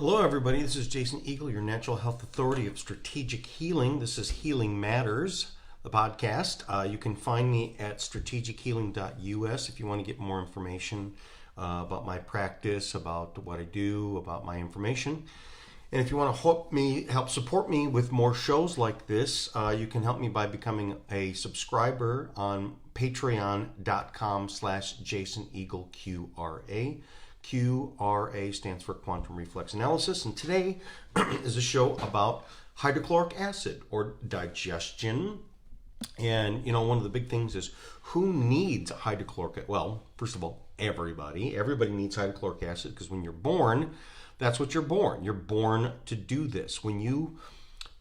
Hello, everybody. This is Jason Eagle, your natural health authority of strategic healing. This is Healing Matters, the podcast. You can find me at strategichealing.us if you want to get more information about my practice, about what I do, about my information. And if you want to help support me with more shows like this, you can help me by becoming a subscriber on patreon.com/JasonEagleQRA. QRA stands for Quantum Reflex Analysis, and today is a show about hydrochloric acid or digestion. And one of the big things is who needs hydrochloric? Well, first of all, everybody needs hydrochloric acid, because when you're born, that's what you're born. You're born to do this.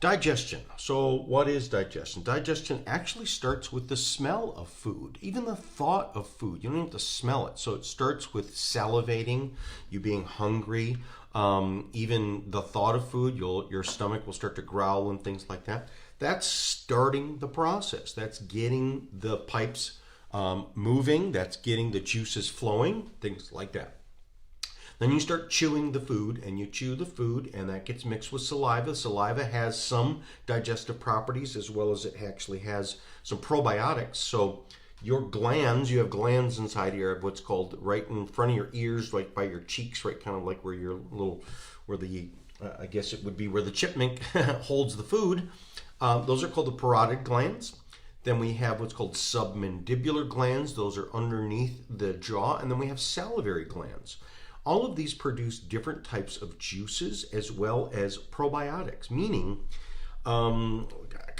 Digestion. So what is digestion? Digestion actually starts with the smell of food, even the thought of food. You don't have to smell it. So it starts with salivating, you being hungry, even the thought of food, your stomach will start to growl and things like that. That's starting the process. That's getting the pipes moving. That's getting the juices flowing, things like that. Then you start chewing the food, and you chew the food, and that gets mixed with saliva. Saliva has some digestive properties, as well as it actually has some probiotics. So your glands, you have glands inside here, what's called right in front of your ears, right by your cheeks, right kind of like where your I guess it would be where the chipmunk holds the food. Those are called the parotid glands. Then we have what's called submandibular glands. Those are underneath the jaw. And then we have salivary glands. All of these produce different types of juices as well as probiotics, meaning kind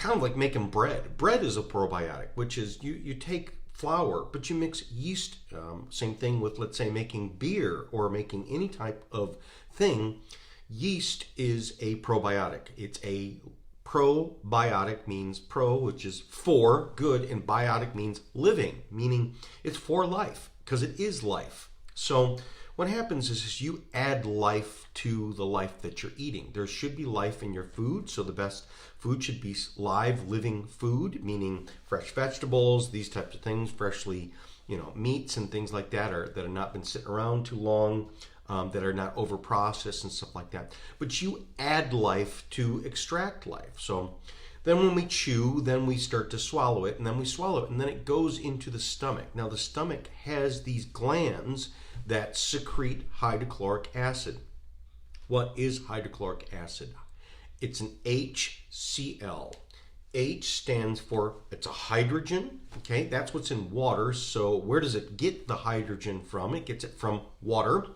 of like making bread. Bread is a probiotic, which is you take flour, but you mix yeast. Same thing with, let's say, making beer or making any type of thing. Yeast is a probiotic. It's a probiotic, means pro, which is for, good, and biotic means living, meaning it's for life, because it is life. So what happens is you add life to the life that you're eating. There should be life in your food, so the best food should be live, living food, meaning fresh vegetables, these types of things, freshly, meats and things like that that have not been sitting around too long, that are not over-processed and stuff like that. But you add life to extract life. So then when we chew, then we start to swallow it, and then we swallow it, and then it goes into the stomach. Now the stomach has these glands that secrete hydrochloric acid. What is hydrochloric acid? It's an HCl. H stands for, it's a hydrogen, okay? That's what's in water. So where does it get the hydrogen from? It gets it from water.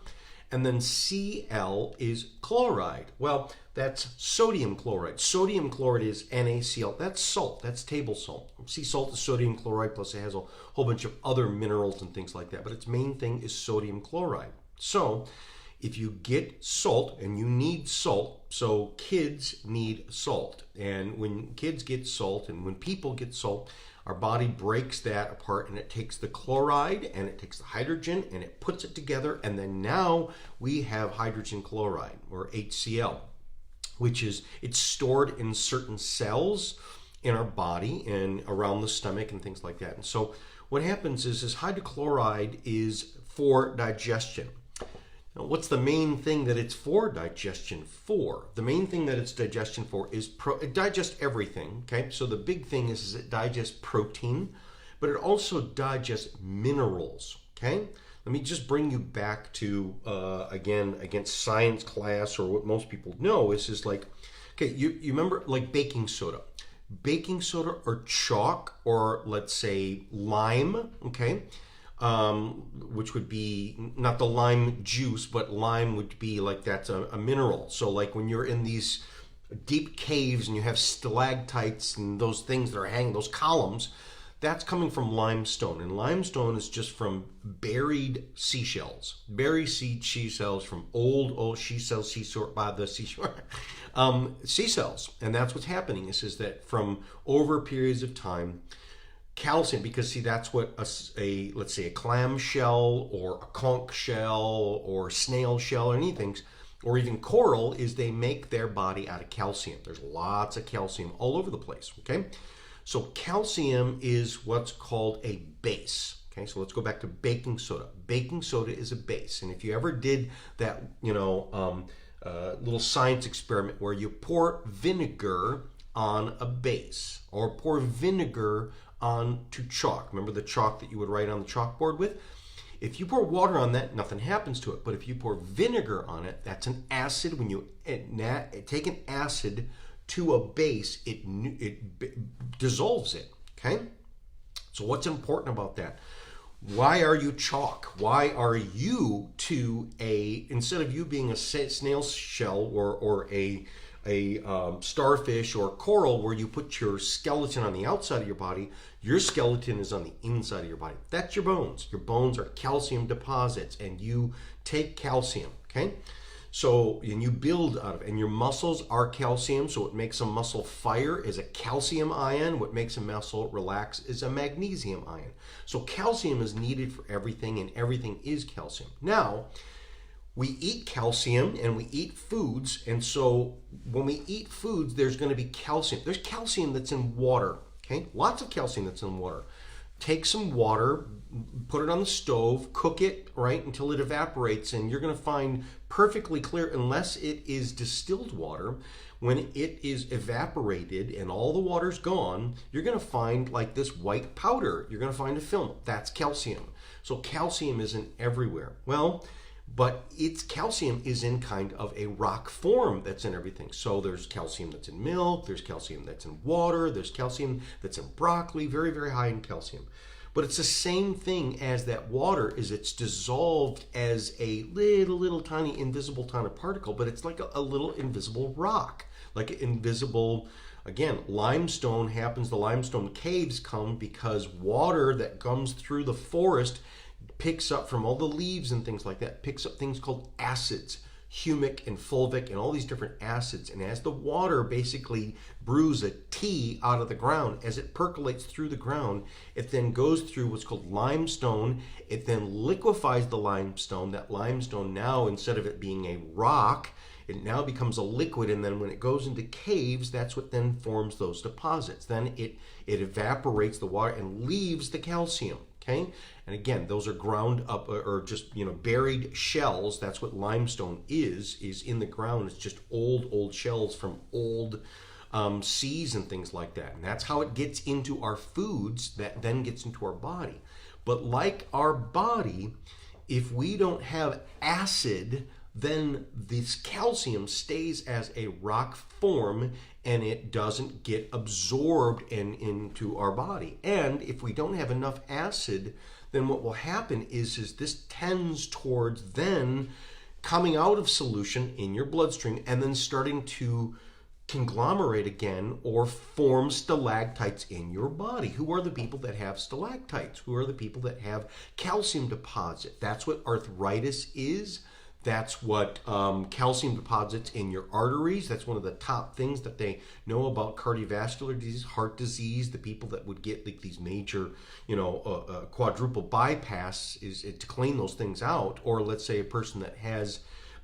And then Cl is chloride. Well, that's sodium chloride. Sodium chloride is NaCl. That's salt. That's table salt. Sea salt is sodium chloride, plus it has a whole bunch of other minerals and things like that. But its main thing is sodium chloride. So if you get salt, and you need salt, so kids need salt. And when kids get salt, and when people get salt, our body breaks that apart, and it takes the chloride and it takes the hydrogen and it puts it together, and then now we have hydrogen chloride, or HCl, which is, it's stored in certain cells in our body and around the stomach and things like that. And so what happens is hydrochloride is for digestion. Now, what's the main thing that it's for digestion for? The main thing that it's digestion for is it digests everything, okay? So the big thing is it digests protein, but it also digests minerals, okay? Let me just bring you back to, again, against science class, or what most people know is like, okay, you remember like baking soda. Baking soda or chalk, or let's say lime, okay? Which would be not the lime juice, but lime would be like, that's a mineral. So like when you're in these deep caves and you have stalactites and those things that are hanging, those columns, that's coming from limestone. And limestone is just from buried seashells, seashells from old seashore by the seashore, sea cells. And that's what's happening is that from over periods of time, calcium, because see, that's what let's say a clam shell or a conch shell or snail shell or anything, or even coral, is they make their body out of calcium. There's lots of calcium all over the place, okay? So calcium is what's called a base. Okay, so let's go back to baking soda. Baking soda is a base, and if you ever did that, little science experiment where you pour vinegar on a base or pour vinegar onto chalk. Remember the chalk that you would write on the chalkboard with? If you pour water on that, nothing happens to it. But if you pour vinegar on it, that's an acid. When you take an acid to a base, it dissolves it, okay? So what's important about that? Why are you chalk? Why are you instead of you being a snail shell or a starfish or coral where you put your skeleton on the outside of your body, your skeleton is on the inside of your body. That's your bones. Your bones are calcium deposits, and you take calcium, okay? So, and you build out of it. And your muscles are calcium, so what makes a muscle fire is a calcium ion. What makes a muscle relax is a magnesium ion. So calcium is needed for everything, and everything is calcium. Now, we eat calcium and we eat foods, and so when we eat foods, there's going to be calcium. There's calcium that's in water, okay? Lots of calcium that's in water. Take some water, put it on the stove, cook it, right, until it evaporates, and you're going to find perfectly clear, unless it is distilled water, when it is evaporated and all the water's gone, you're going to find like this white powder. You're going to find a film. That's calcium. So calcium isn't everywhere. Well, but its calcium is in kind of a rock form that's in everything. So there's calcium that's in milk, there's calcium that's in water, there's calcium that's in broccoli, very, very high in calcium. But it's the same thing as that water, is it's dissolved as a little tiny invisible tiny particle, but it's like a little invisible rock, like an invisible, again, limestone happens, the limestone caves come because water that comes through the forest picks up from all the leaves and things like that, picks up things called acids, humic and fulvic and all these different acids. And as the water basically brews a tea out of the ground, as it percolates through the ground, it then goes through what's called limestone. It then liquefies the limestone. That limestone now, instead of it being a rock, it now becomes a liquid, and then when it goes into caves, that's what then forms those deposits. Then it evaporates the water and leaves the calcium. Okay, and again, those are ground up or just buried shells. That's what limestone is in the ground. It's just old shells from old seas and things like that. And that's how it gets into our foods, that then gets into our body. But like our body, if we don't have acid, then this calcium stays as a rock form and it doesn't get absorbed into our body. And if we don't have enough acid, then what will happen is this tends towards then coming out of solution in your bloodstream and then starting to conglomerate again or form stalactites in your body. Who are the people that have stalactites? Who are the people that have calcium deposit? That's what arthritis is. That's what calcium deposits in your arteries. That's one of the top things that they know about cardiovascular disease, heart disease. The people that would get like these major, quadruple bypass is to clean those things out. Or let's say a person that has,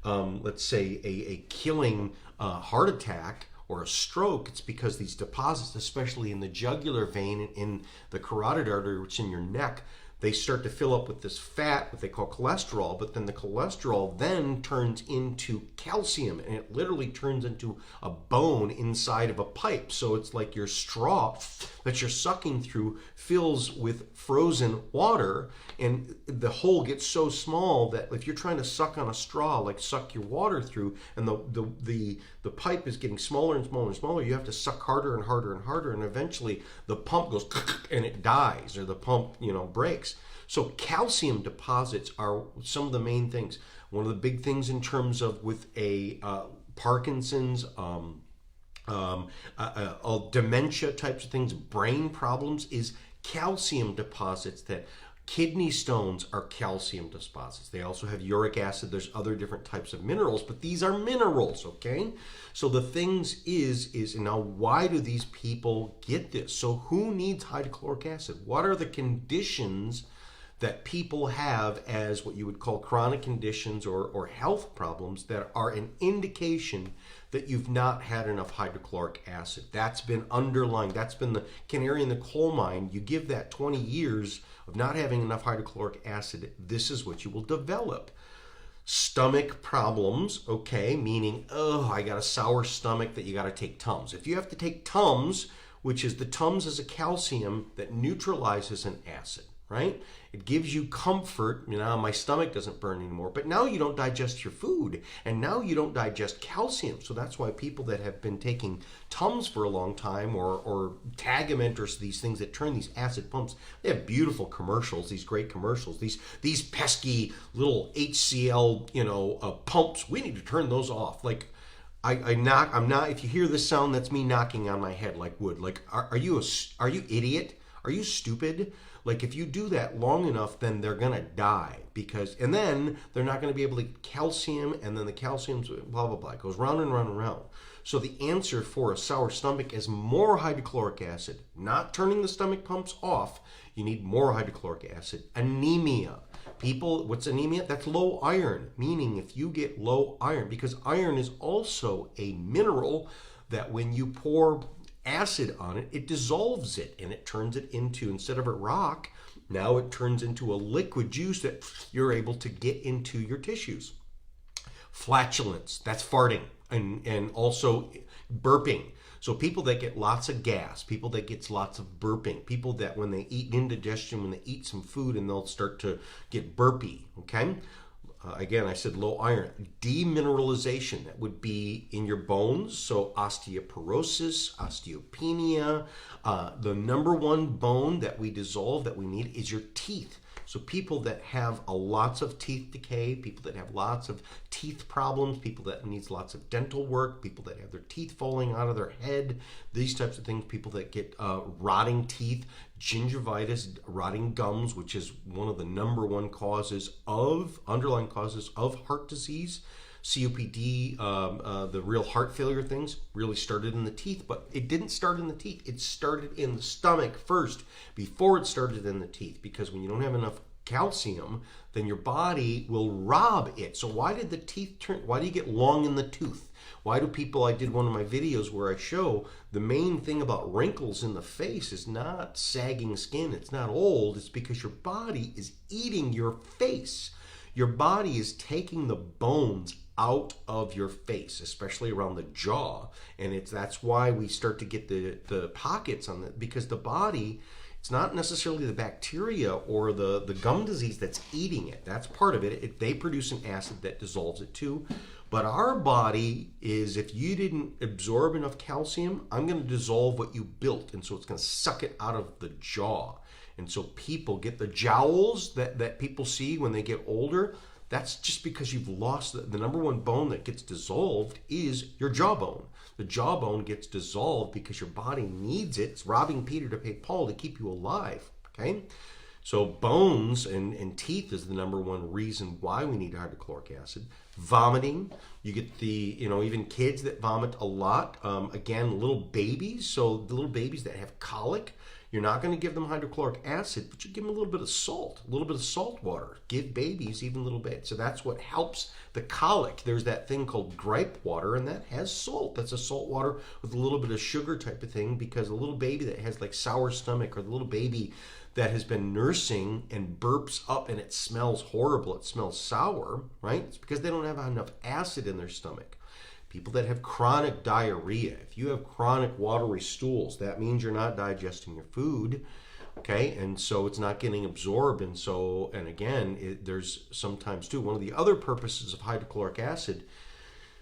let's say a killing heart attack or a stroke. It's because these deposits, especially in the jugular vein, in the carotid artery, which is in your neck, they start to fill up with this fat, what they call cholesterol, but then the cholesterol then turns into calcium, and it literally turns into a bone inside of a pipe. So it's like your straw that you're sucking through fills with frozen water, and the hole gets so small that if you're trying to suck on a straw, like suck your water through, and the pipe is getting smaller and smaller and smaller, you have to suck harder and harder and harder, and eventually the pump goes and it dies, or the pump breaks. So calcium deposits are some of the main things. One of the big things in terms of with a Parkinson's, dementia types of things, brain problems, is calcium deposits. That kidney stones are calcium deposits. They also have uric acid. There's other different types of minerals, but these are minerals, okay? So the things is now, why do these people get this? So who needs hydrochloric acid? What are the conditions that people have as what you would call chronic conditions or health problems that are an indication that you've not had enough hydrochloric acid? That's been underlying. That's been the canary in the coal mine. You give that 20 years of not having enough hydrochloric acid, this is what you will develop. Stomach problems, okay, meaning, oh, I got a sour stomach, that you got to take Tums. If you have to take Tums, which is the Tums is a calcium that neutralizes an acid, right? It gives you comfort. My stomach doesn't burn anymore, but now you don't digest your food, and now you don't digest calcium. So that's why people that have been taking Tums for a long time, or Tagament, or these things that turn these acid pumps, they have beautiful commercials, these great commercials, these pesky little HCl, pumps. We need to turn those off. Like, I'm not, if you hear this sound, that's me knocking on my head like wood. Like, are you idiot? Are you stupid? Like, if you do that long enough, then they're going to die, and then they're not going to be able to get calcium, and then the calcium's blah, blah, blah. It goes round and round and round. So the answer for a sour stomach is more hydrochloric acid, not turning the stomach pumps off. You need more hydrochloric acid. Anemia. People, what's anemia? That's low iron, meaning if you get low iron, because iron is also a mineral that when you pour acid on it, it dissolves it, and it turns it into, instead of a rock, now it turns into a liquid juice that you're able to get into your tissues. Flatulence, that's farting, and also burping. So people that get lots of gas, people that get lots of burping, people that when they eat indigestion, when they eat some food, and they'll start to get burpy, okay? Again, I said low iron. Demineralization, that would be in your bones. So osteoporosis, osteopenia. The number one bone that we dissolve, that we need, is your teeth. So people that have lots of teeth decay, people that have lots of teeth problems, people that needs lots of dental work, people that have their teeth falling out of their head, these types of things, people that get rotting teeth, gingivitis, rotting gums, which is one of the number one underlying causes of heart disease. COPD, the real heart failure things really started in the teeth, but it didn't start in the teeth. It started in the stomach first before it started in the teeth, because when you don't have enough calcium, then your body will rob it. So why did the teeth why do you get long in the tooth? Why do people, I did one of my videos where I show the main thing about wrinkles in the face is not sagging skin, it's not old, it's because your body is eating your face. Your body is taking the bones out of your face, especially around the jaw, and that's why we start to get the pockets on it, because the body, it's not necessarily the bacteria or the gum disease that's eating it. That's part of it. They produce an acid that dissolves it too. But our body is, if you didn't absorb enough calcium, I'm going to dissolve what you built, and so it's going to suck it out of the jaw. And so people get the jowls that people see when they get older. That's just because you've lost the number one bone that gets dissolved is your jawbone. The jawbone gets dissolved because your body needs it. It's robbing Peter to pay Paul to keep you alive, okay? So bones and teeth is the number one reason why we need hydrochloric acid. Vomiting, you get even kids that vomit a lot. Again, little babies, so the little babies that have colic, you're not going to give them hydrochloric acid, but you give them a little bit of salt water. Give babies even a little bit. So that's what helps the colic. There's that thing called Gripe Water, and that has salt. That's a salt water with a little bit of sugar type of thing, because a little baby that has like sour stomach, or the little baby that has been nursing and burps up and it smells horrible, it smells sour, right? It's because they don't have enough acid in their stomach. People that have chronic diarrhea, if you have chronic watery stools, that means you're not digesting your food, okay? And so it's not getting absorbed. And again, there's sometimes too, one of the other purposes of hydrochloric acid,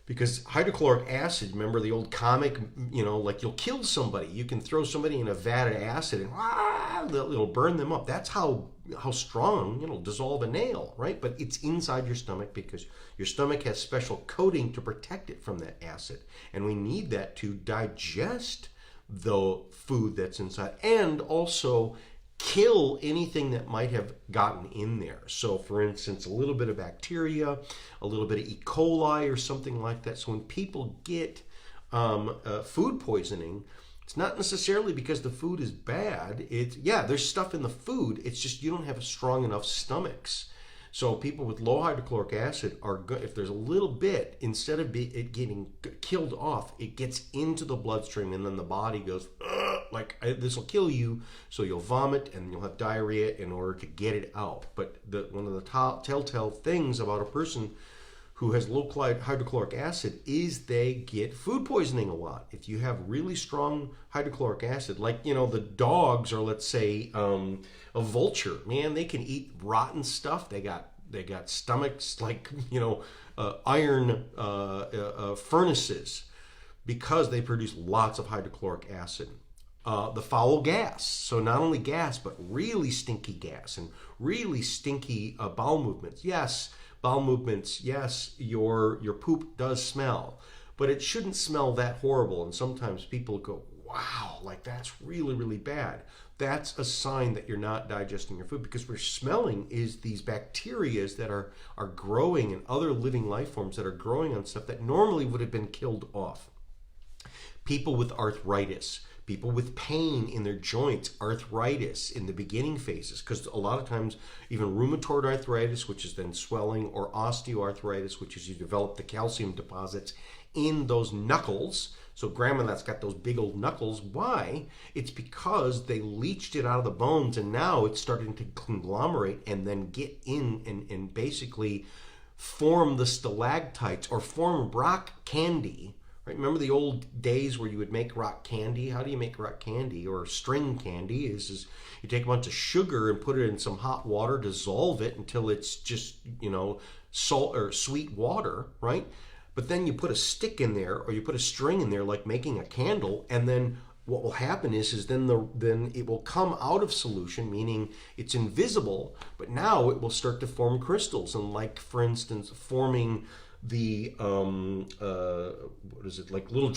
because hydrochloric acid, remember the old comic, like you'll kill somebody. You can throw somebody in a vat of acid and it'll burn them up. That's how strong, dissolve a nail, right? But it's inside your stomach because your stomach has special coating to protect it from that acid. And we need that to digest the food that's inside, and also kill anything that might have gotten in there. So for instance, a little bit of bacteria, a little bit of E. coli or something like that. So when people get food poisoning, it's not necessarily because the food is bad. There's stuff in the food. It's just you don't have strong enough stomachs. So people with low hydrochloric acid are good. If there's a little bit, instead of it getting killed off, it gets into the bloodstream, and then the body goes, this will kill you. So you'll vomit and you'll have diarrhea in order to get it out. But one of the telltale things about a person who has low hydrochloric acid is they get food poisoning a lot. If you have really strong hydrochloric acid, like, the dogs, or let's say a vulture, man, they can eat rotten stuff. They got stomachs like, iron furnaces, because they produce lots of hydrochloric acid. The foul gas, so not only gas, but really stinky gas and really stinky bowel movements. Yes, bowel movements, yes, your poop does smell, but it shouldn't smell that horrible. And sometimes people go, wow, like that's really, really bad. That's a sign that you're not digesting your food, because we're smelling is these bacteria that are growing, and other living life forms that are growing on stuff that normally would have been killed off. People with arthritis, people with pain in their joints, arthritis in the beginning phases, because a lot of times even rheumatoid arthritis, which is then swelling, or osteoarthritis, which is you develop the calcium deposits in those knuckles. So grandma that's got those big old knuckles, why? It's because they leached it out of the bones, and now it's starting to conglomerate and then get in and basically form the stalactites, or form rock candy. Right? Remember the old days where you would make rock candy? How do you make rock candy or string candy? Is you take a bunch of sugar and put it in some hot water, dissolve it until it's just, salt or sweet water, right? But then you put a stick in there, or you put a string in there, like making a candle, and then what will happen is then it will come out of solution, meaning it's invisible, but now it will start to form crystals, and like, for instance, forming the like little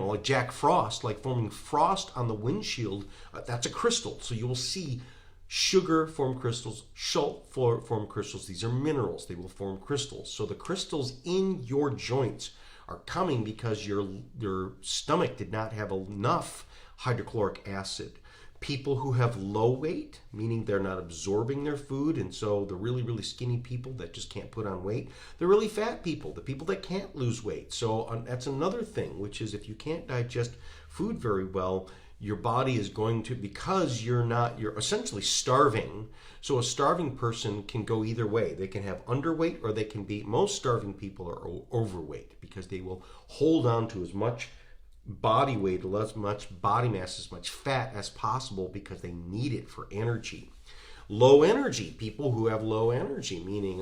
like Jack Frost, like forming frost on the windshield. That's a crystal. So you will see sugar form crystals, salt form crystals. These are minerals. They will form crystals. So the crystals in your joints are coming because your stomach did not have enough hydrochloric acid. People who have low weight, meaning they're not absorbing their food, and so the really, really skinny people that just can't put on weight, the really fat people, the people that can't lose weight. So that's another thing, which is if you can't digest food very well, your body is going to, because you're essentially starving. So a starving person can go either way. They can have underweight, or they can be, most starving people are overweight, because they will hold on to as much body weight, as much body mass, as much fat as possible, because they need it for energy. Low energy, people who have low energy, meaning,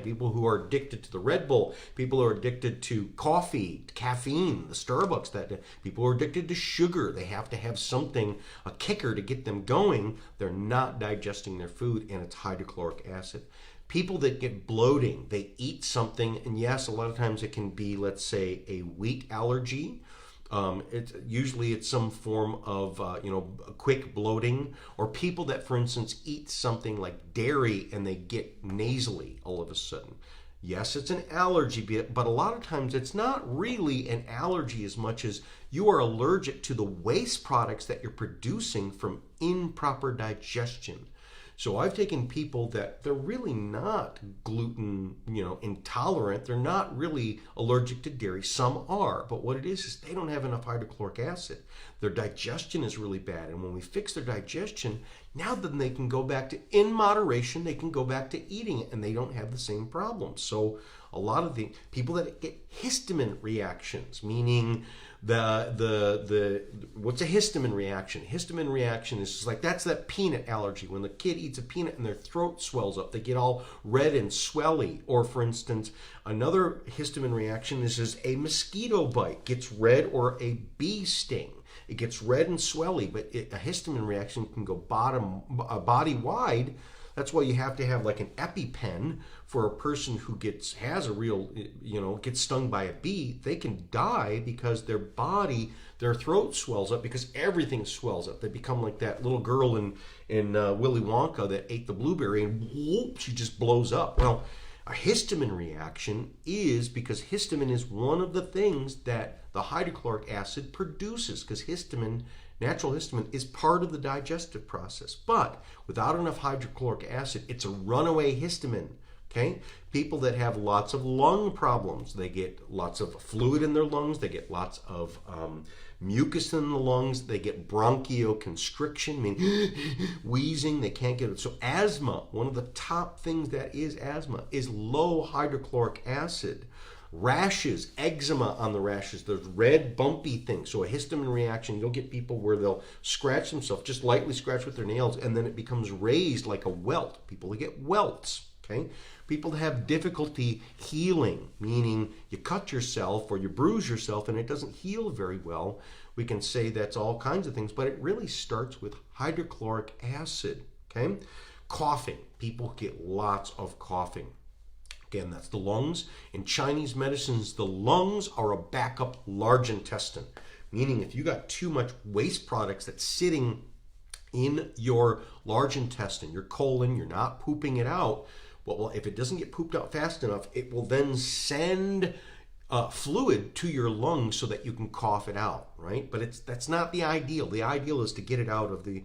people who are addicted to the Red Bull, people who are addicted to coffee, caffeine, the Starbucks, that people who are addicted to sugar, they have to have something, a kicker to get them going. They're not digesting their food, and it's hydrochloric acid. People that get bloating, they eat something, and yes, a lot of times it can be, let's say, a wheat allergy. It's some form of quick bloating, or people that, for instance, eat something like dairy and they get nasally all of a sudden. Yes, it's an allergy, but a lot of times it's not really an allergy as much as you are allergic to the waste products that you're producing from improper digestion. So I've taken people that they're really not gluten, intolerant. They're not really allergic to dairy. Some are, but what it is they don't have enough hydrochloric acid. Their digestion is really bad. And when we fix their digestion, now then they can go back to, in moderation, they can go back to eating it, and they don't have the same problems. So a lot of the people that get histamine reactions, meaning what's a histamine reaction? Histamine reaction is just like, that's that peanut allergy. When the kid eats a peanut and their throat swells up, they get all red and swelly. Or for instance, another histamine reaction is a mosquito bite gets red, or a bee sting. It gets red and swelly, but a histamine reaction can go body wide. That's why you have to have like an EpiPen for a person who gets stung by a bee. They can die because their throat swells up, because everything swells up. They become like that little girl in Willy Wonka that ate the blueberry, and whoop, she just blows up. Well, a histamine reaction is because histamine is one of the things that the hydrochloric acid produces, because natural histamine is part of the digestive process. But without enough hydrochloric acid, it's a runaway histamine. Okay, people that have lots of lung problems, they get lots of fluid in their lungs, they get lots of mucus in the lungs, they get bronchoconstriction, meaning wheezing, they can't get it. So asthma, one of the top things that is asthma is low hydrochloric acid. Rashes, eczema on the rashes, those red bumpy things. So a histamine reaction, you'll get people where they'll scratch themselves, just lightly scratch with their nails, and then it becomes raised like a welt. People that get welts, okay? People that have difficulty healing, meaning you cut yourself or you bruise yourself and it doesn't heal very well. We can say that's all kinds of things, but it really starts with hydrochloric acid, okay? Coughing, people get lots of coughing. Again, that's the lungs. In Chinese medicines, the lungs are a backup large intestine, meaning if you got too much waste products that's sitting in your large intestine, your colon, you're not pooping it out, well, if it doesn't get pooped out fast enough, it will then send fluid to your lungs so that you can cough it out, right? But that's not the ideal. The ideal is to get it out of the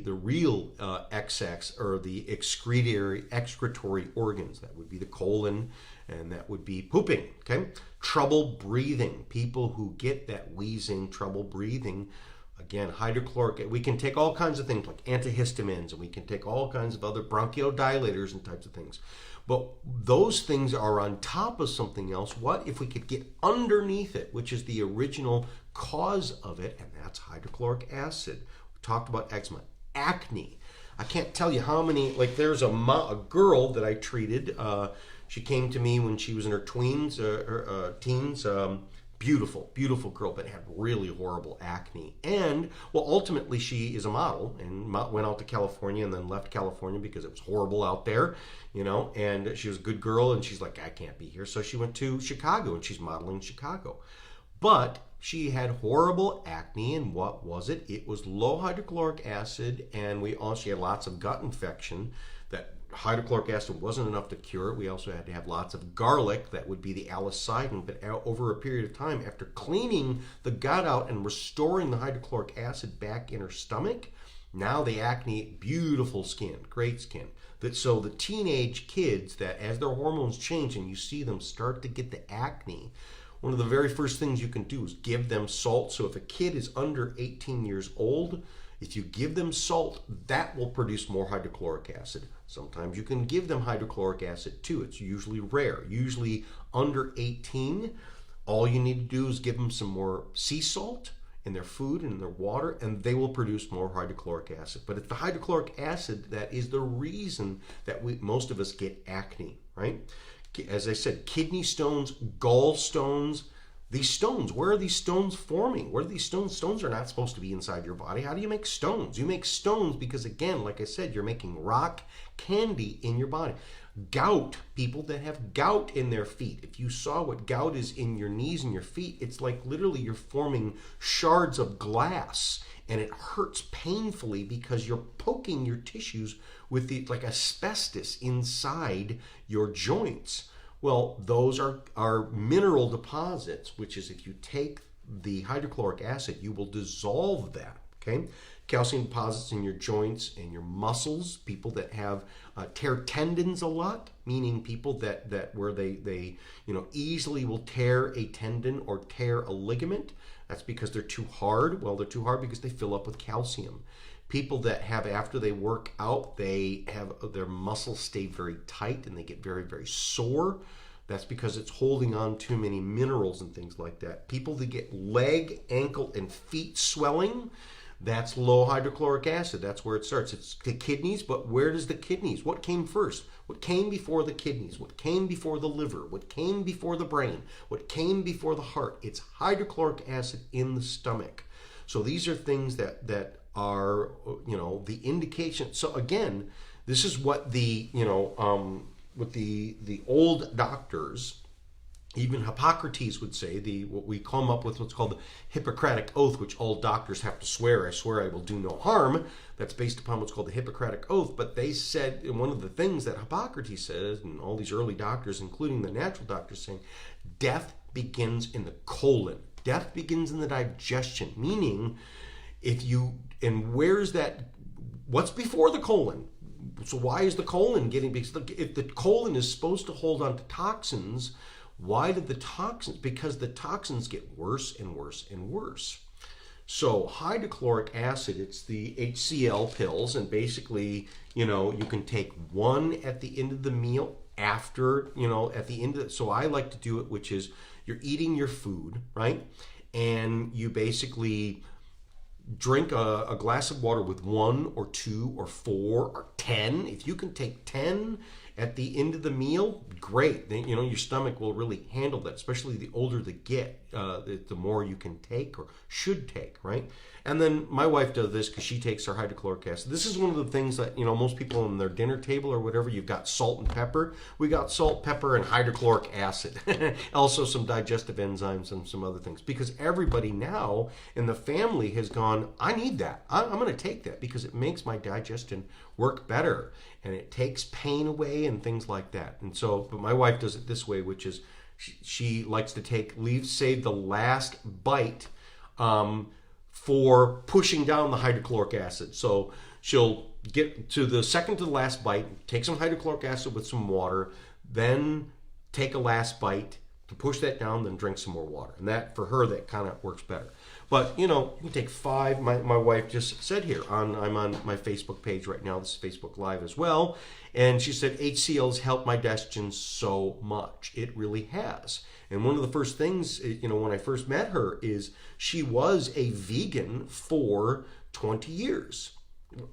real XX or the excretory organs. That would be the colon, and that would be pooping, okay? Trouble breathing. People who get that wheezing, trouble breathing, again, hydrochloric, we can take all kinds of things like antihistamines, and we can take all kinds of other bronchodilators and types of things. But those things are on top of something else. What if we could get underneath it, which is the original cause of it, and that's hydrochloric acid. We talked about eczema. Acne. I can't tell you how many, like there's a girl that I treated. She came to me when she was in her teens. Beautiful girl, but had really horrible acne. And, well, ultimately she is a model and went out to California and then left California because it was horrible out there, you know, and she was a good girl and she's like, I can't be here. So she went to Chicago and she's modeling in Chicago. But she had horrible acne, and what was it? It was low hydrochloric acid, and she had lots of gut infection. That hydrochloric acid wasn't enough to cure it. We also had to have lots of garlic, that would be the alicidin, but over a period of time, after cleaning the gut out and restoring the hydrochloric acid back in her stomach, now the acne, beautiful skin, great skin. So the teenage kids that as their hormones change and you see them start to get the acne, one of the very first things you can do is give them salt. So if a kid is under 18 years old, if you give them salt, that will produce more hydrochloric acid. Sometimes you can give them hydrochloric acid too. It's usually rare. Usually under 18, all you need to do is give them some more sea salt in their food and in their water, and they will produce more hydrochloric acid. But it's the hydrochloric acid that is the reason that most of us get acne, right? As I said, kidney stones, gallstones, these stones, where are these stones forming? Where are these stones? Stones are not supposed to be inside your body. How do you make stones? You make stones because, again, like I said, you're making rock candy in your body. Gout, people that have gout in their feet. If you saw what gout is in your knees and your feet, it's like literally you're forming shards of glass, and it hurts painfully because you're poking your tissues with like asbestos inside your joints. Well, those are mineral deposits, which is if you take the hydrochloric acid, you will dissolve that, okay? Calcium deposits in your joints and your muscles, people that have tear tendons a lot, meaning people that where they easily will tear a tendon or tear a ligament. That's because they're too hard. Well, they're too hard because they fill up with calcium. People that have, after they work out, they have their muscles stay very tight and they get very, very sore. That's because it's holding on too many minerals and things like that. People that get leg, ankle, and feet swelling, that's low hydrochloric acid. That's where it starts. It's the kidneys, but where does the kidneys? What came first? What came before the kidneys? What came before the liver? What came before the brain? What came before the heart? It's hydrochloric acid in the stomach. So these are things that are, the indication. So again, this is what the old doctors, even Hippocrates would say, what we come up with what's called the Hippocratic Oath, which all doctors have to swear. I swear I will do no harm. That's based upon what's called the Hippocratic Oath. But they said, and one of the things that Hippocrates says, and all these early doctors, including the natural doctors, saying, death begins in the colon. Death begins in the digestion, meaning where's that, what's before the colon? So why is the colon getting, because if the colon is supposed to hold on to toxins, why did the toxins, because the toxins get worse and worse and worse. So hydrochloric acid, it's the HCl pills, and basically, you can take one at the end of the meal after, at the end of it. So I like to do it, which is you're eating your food, right? And you basically drink a glass of water with 1 or 2 or 4 or 10. If you can take 10 at the end of the meal, great. Then, your stomach will really handle that, especially the older they get, the more you can take or should take, right? And then my wife does this because she takes her hydrochloric acid. This is one of the things that, most people on their dinner table or whatever, you've got salt and pepper. We got salt, pepper, and hydrochloric acid. Also some digestive enzymes and some other things. Because everybody now in the family has gone, I need that. I'm going to take that because it makes my digestion work better. And it takes pain away and things like that. And so, but my wife does it this way, which is she likes to save the last bite for pushing down the hydrochloric acid. So she'll get to the second to the last bite, take some hydrochloric acid with some water, then take a last bite to push that down, then drink some more water. And that, for her, that kind of works better. But, you take 5. My wife just said here, I'm on my Facebook page right now. This is Facebook Live as well. And she said, HCL's helped my digestion so much. It really has. And one of the first things, when I first met her, is she was a vegan for 20 years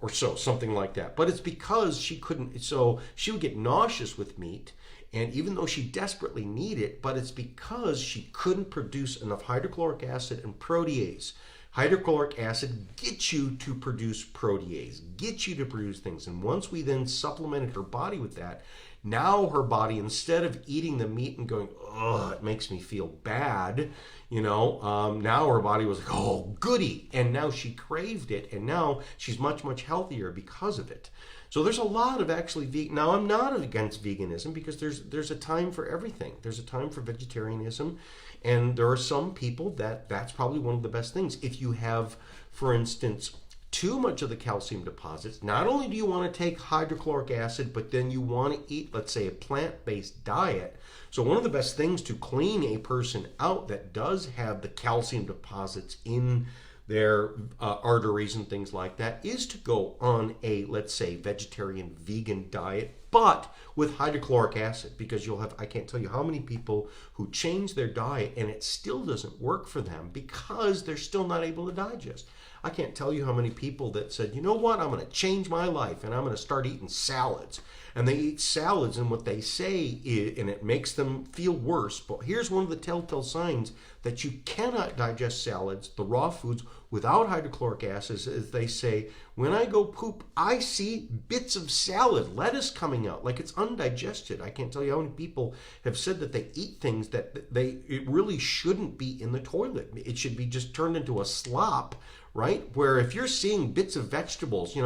or so, something like that. But it's because she couldn't, so she would get nauseous with meat. And even though she desperately needed it, but it's because she couldn't produce enough hydrochloric acid and protease. Hydrochloric acid gets you to produce protease, gets you to produce things. And once we then supplemented her body with that, now her body, instead of eating the meat and going, oh, it makes me feel bad, now her body was like, oh, goody. And now she craved it. And now she's much, much healthier because of it. So there's a lot of actually vegan. Now, I'm not against veganism because there's a time for everything. There's a time for vegetarianism. And there are some people that's probably one of the best things. If you have, for instance, too much of the calcium deposits, not only do you want to take hydrochloric acid, but then you want to eat, let's say, a plant-based diet. So one of the best things to clean a person out that does have the calcium deposits in their arteries and things like that is to go on a, let's say, vegetarian vegan diet, but with hydrochloric acid, because you'll have, I can't tell you how many people who change their diet and it still doesn't work for them because they're still not able to digest. I can't tell you how many people that said, you know what, I'm going to change my life and I'm going to start eating salads. And they eat salads, and what they say is, and it makes them feel worse, but here's one of the telltale signs that you cannot digest salads, the raw foods, without hydrochloric acid, is they say, when I go poop, I see bits of salad, lettuce coming out, like it's undigested. I can't tell you how many people have said that they eat things that it really shouldn't be in the toilet. It should be just turned into a slop, right? Where if you're seeing bits of vegetables,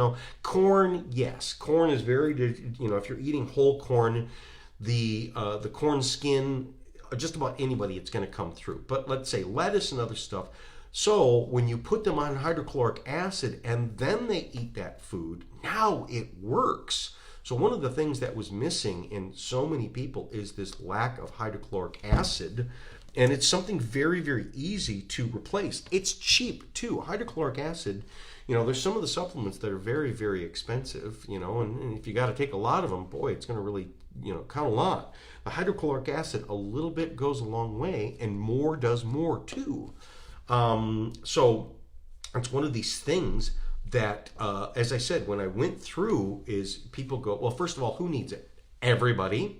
corn, yes, corn is very, if you're eating whole corn, the corn skin, just about anybody, it's going to come through. But let's say lettuce and other stuff. So when you put them on hydrochloric acid and then they eat that food, now it works. So one of the things that was missing in so many people is this lack of hydrochloric acid. And it's something very, very easy to replace. It's cheap too. Hydrochloric acid, there's some of the supplements that are very, very expensive, and if you got to take a lot of them, boy, it's going to really, count a lot. The hydrochloric acid, a little bit goes a long way, and more does more too. So it's one of these things that, as I said, when I went through, is people go, well, first of all, who needs it? Everybody.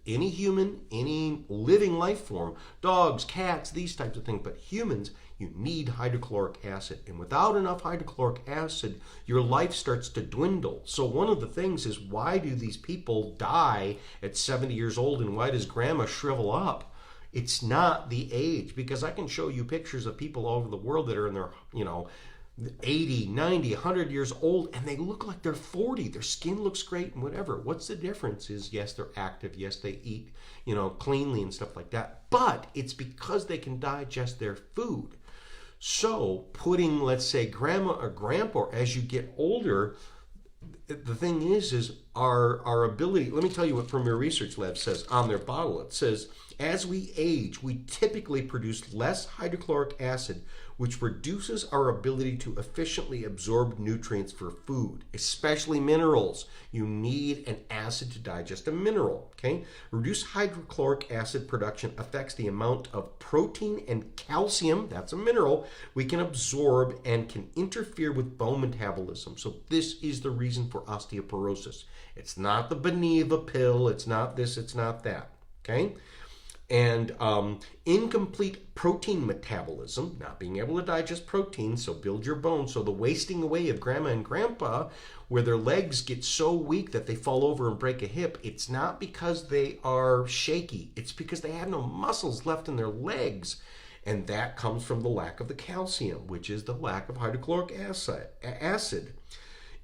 Any human, any living life form, dogs, cats, these types of things. But humans, you need hydrochloric acid. And without enough hydrochloric acid, your life starts to dwindle. So one of the things is, why do these people die at 70 years old, and why does grandma shrivel up? It's not the age, because I can show you pictures of people all over the world that are in their, 80, 90, 100 years old, and they look like they're 40. Their skin looks great and whatever. What's the difference is, yes, they're active. Yes, they eat, cleanly and stuff like that. But it's because they can digest their food. So putting, let's say, grandma or grandpa, as you get older, the thing is our ability. Let me tell you what Premier Research Lab says on their bottle. It says, as we age, we typically produce less hydrochloric acid, which reduces our ability to efficiently absorb nutrients for food, especially minerals. You need an acid to digest a mineral, okay? Reduced hydrochloric acid production affects the amount of protein and calcium, that's a mineral, we can absorb and can interfere with bone metabolism. So this is the reason for osteoporosis. It's not the Beneva pill, it's not this, it's not that, okay? And incomplete protein metabolism, not being able to digest protein, so build your bones. So the wasting away of grandma and grandpa, where their legs get so weak that they fall over and break a hip, it's not because they are shaky. It's because they have no muscles left in their legs. And that comes from the lack of the calcium, which is the lack of hydrochloric acid.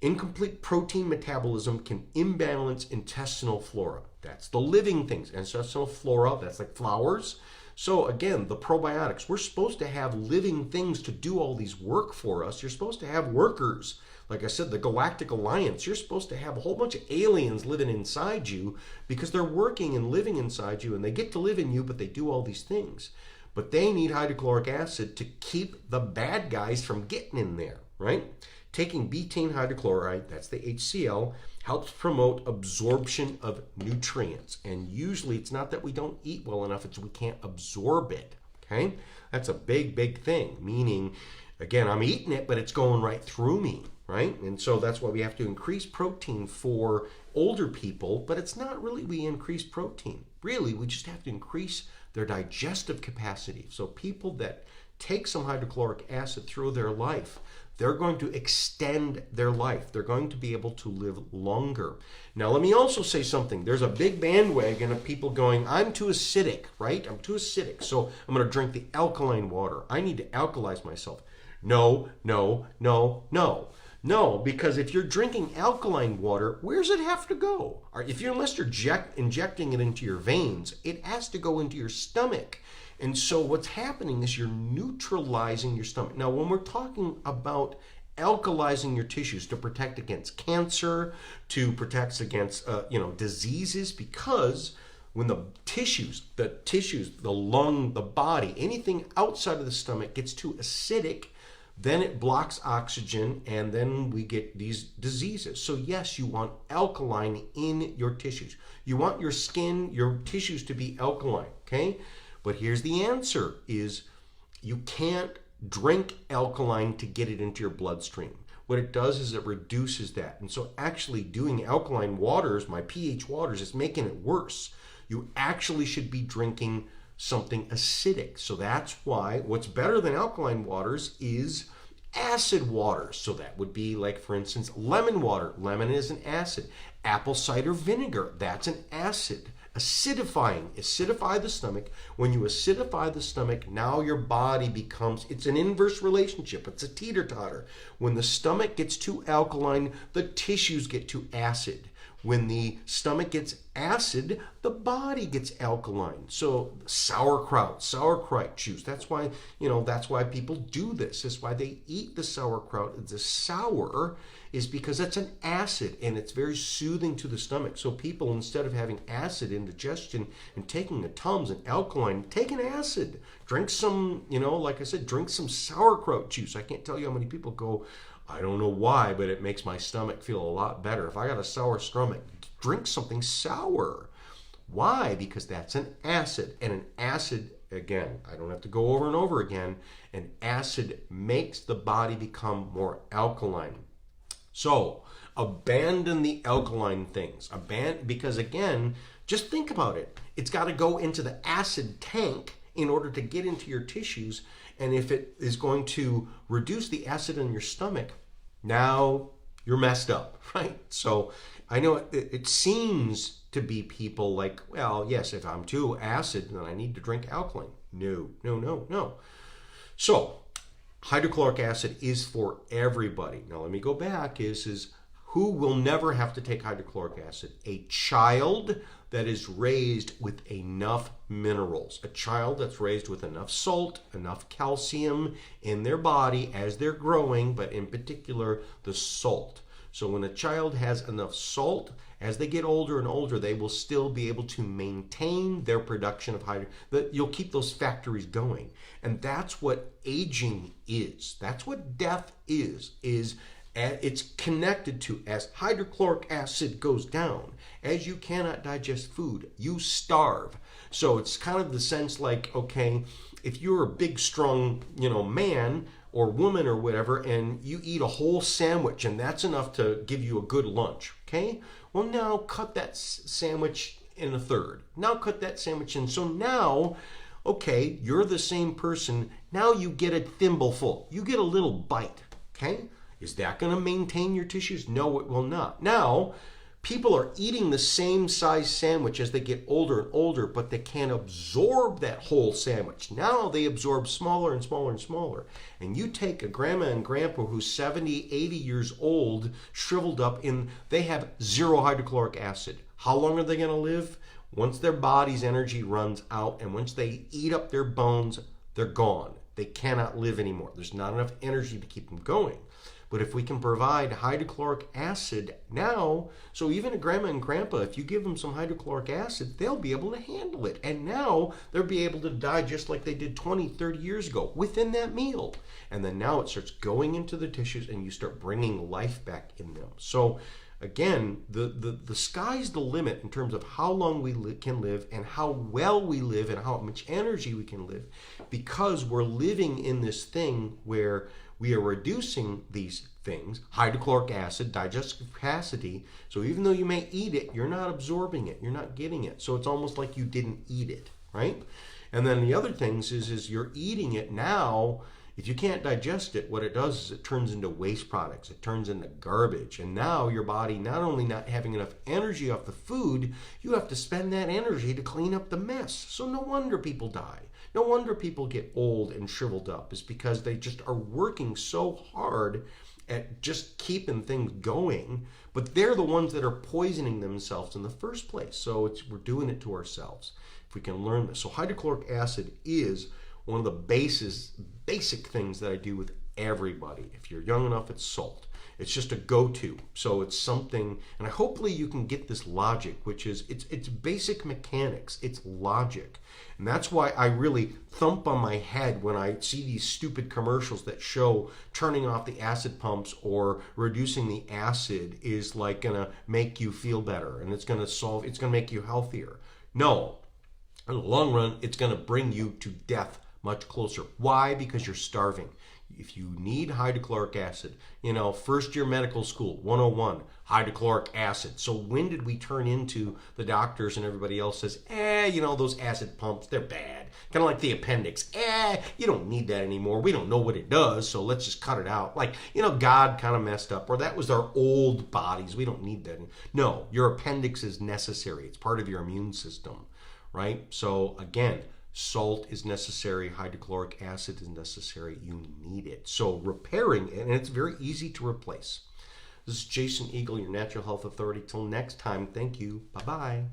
Incomplete protein metabolism can imbalance intestinal flora. That's the living things. Intestinal flora, that's like flowers. So again, the probiotics, we're supposed to have living things to do all these work for us. You're supposed to have workers. Like I said, the Galactic Alliance, you're supposed to have a whole bunch of aliens living inside you because they're working and living inside you, and they get to live in you, but they do all these things. But they need hydrochloric acid to keep the bad guys from getting in there, right? Taking betaine hydrochloride, that's the HCl, helps promote absorption of nutrients. And usually it's not that we don't eat well enough, it's we can't absorb it, okay? That's a big, big thing, meaning, again, I'm eating it, but it's going right through me, right? And so that's why we have to increase protein for older people, but it's not really we increase protein. Really, we just have to increase their digestive capacity. So people that take some hydrochloric acid through their life, they're going to extend their life. They're going to be able to live longer. Now, let me also say something. There's a big bandwagon of people going, I'm too acidic, right? I'm too acidic, so I'm going to drink the alkaline water. I need to alkalize myself. No, no, no, no. No, because if you're drinking alkaline water, where does it have to go? Unless you're injecting it into your veins, it has to go into your stomach. And so what's happening is you're neutralizing your stomach. Now, when we're talking about alkalizing your tissues to protect against cancer, to protect against diseases, because when the tissues, the lung, the body, anything outside of the stomach gets too acidic, then it blocks oxygen, and then we get these diseases. So yes, you want alkaline in your tissues. You want your skin, your tissues to be alkaline, okay? But here's the answer, is you can't drink alkaline to get it into your bloodstream. What it does is it reduces that. And so actually doing alkaline waters, my pH waters, is making it worse. You actually should be drinking something acidic. So that's why what's better than alkaline waters is acid water. So that would be like, for instance, lemon water. Lemon is an acid. Apple cider vinegar, that's an acid. Acidify the stomach. When you acidify the stomach, now your body becomes, it's an inverse relationship. It's a teeter-totter. When the stomach gets too alkaline, the tissues get too acid. When the stomach gets acid, the body gets alkaline. So sauerkraut juice. That's why people do this. That's why they eat the sauerkraut. The sour is because it's an acid and it's very soothing to the stomach. So people, instead of having acid indigestion and taking a Tums and alkaline, take an acid. Drink some, like I said, drink some sauerkraut juice. I can't tell you how many people go, I don't know why, but it makes my stomach feel a lot better. If I got a sour stomach, drink something sour. Why? Because that's an acid. And an acid, again, I don't have to go over and over again, an acid makes the body become more alkaline. So abandon the alkaline things. Because again, just think about it. It's got to go into the acid tank in order to get into your tissues. And if it is going to reduce the acid in your stomach, now you're messed up, right? So I know it seems to be people like, well, yes, if I'm too acid, then I need to drink alkaline. No. So hydrochloric acid is for everybody. Now let me go back, is who will never have to take hydrochloric acid? A child that is raised with enough minerals. A child that's raised with enough salt, enough calcium in their body as they're growing, but in particular the salt. So when a child has enough salt, as they get older and older, they will still be able to maintain their production of you'll keep those factories going. And that's what aging is. That's what death is it's connected to, as hydrochloric acid goes down, as you cannot digest food, you starve. So it's kind of the sense like, okay, if you're a big, strong, man or woman or whatever, and you eat a whole sandwich and that's enough to give you a good lunch, okay? Well, now cut that sandwich in a third. Now cut that sandwich in. So now, okay, you're the same person. Now you get a thimbleful. You get a little bite, okay? Is that going to maintain your tissues? No, it will not. Now, people are eating the same size sandwich as they get older and older, but they can't absorb that whole sandwich. Now they absorb smaller and smaller and smaller. And you take a grandma and grandpa who's 70, 80 years old, shriveled up, they have 0 hydrochloric acid. How long are they going to live? Once their body's energy runs out and once they eat up their bones, they're gone. They cannot live anymore. There's not enough energy to keep them going. But if we can provide hydrochloric acid now, so even a grandma and grandpa, if you give them some hydrochloric acid, they'll be able to handle it. And now they'll be able to die just like they did 20, 30 years ago within that meal. And then now it starts going into the tissues and you start bringing life back in them. So again, the sky's the limit in terms of how long we can live and how well we live and how much energy we can live, because we're living in this thing where we are reducing these things, hydrochloric acid, digestive capacity. So even though you may eat it, you're not absorbing it, you're not getting it. So it's almost like you didn't eat it, right? And then the other things is you're eating it now. If you can't digest it, what it does is it turns into waste products. It turns into garbage. And now your body, not only not having enough energy off the food, you have to spend that energy to clean up the mess. So no wonder people die. No wonder people get old and shriveled up. It's because they just are working so hard at just keeping things going, but they're the ones that are poisoning themselves in the first place. So we're doing it to ourselves if we can learn this. So hydrochloric acid is one of the basic things that I do with everybody. If you're young enough, it's salt. It's just a go-to. So it's something, and hopefully you can get this logic, which is it's basic mechanics. It's logic. And that's why I really thump on my head when I see these stupid commercials that show turning off the acid pumps or reducing the acid is like gonna make you feel better and it's gonna make you healthier. No, in the long run, it's gonna bring you to death much closer. Why? Because you're starving. If you need hydrochloric acid, first year medical school, 101, hydrochloric acid. So when did we turn into the doctors and everybody else says, those acid pumps, they're bad. Kind of like the appendix. You don't need that anymore. We don't know what it does, so let's just cut it out. Like, God kind of messed up, or that was our old bodies. We don't need that. No, your appendix is necessary. It's part of your immune system, right? So again, salt is necessary. Hydrochloric acid is necessary. You need it. So repairing it, and it's very easy to replace. This is Jason Eagle, your Natural Health Authority. Till next time, thank you. Bye-bye.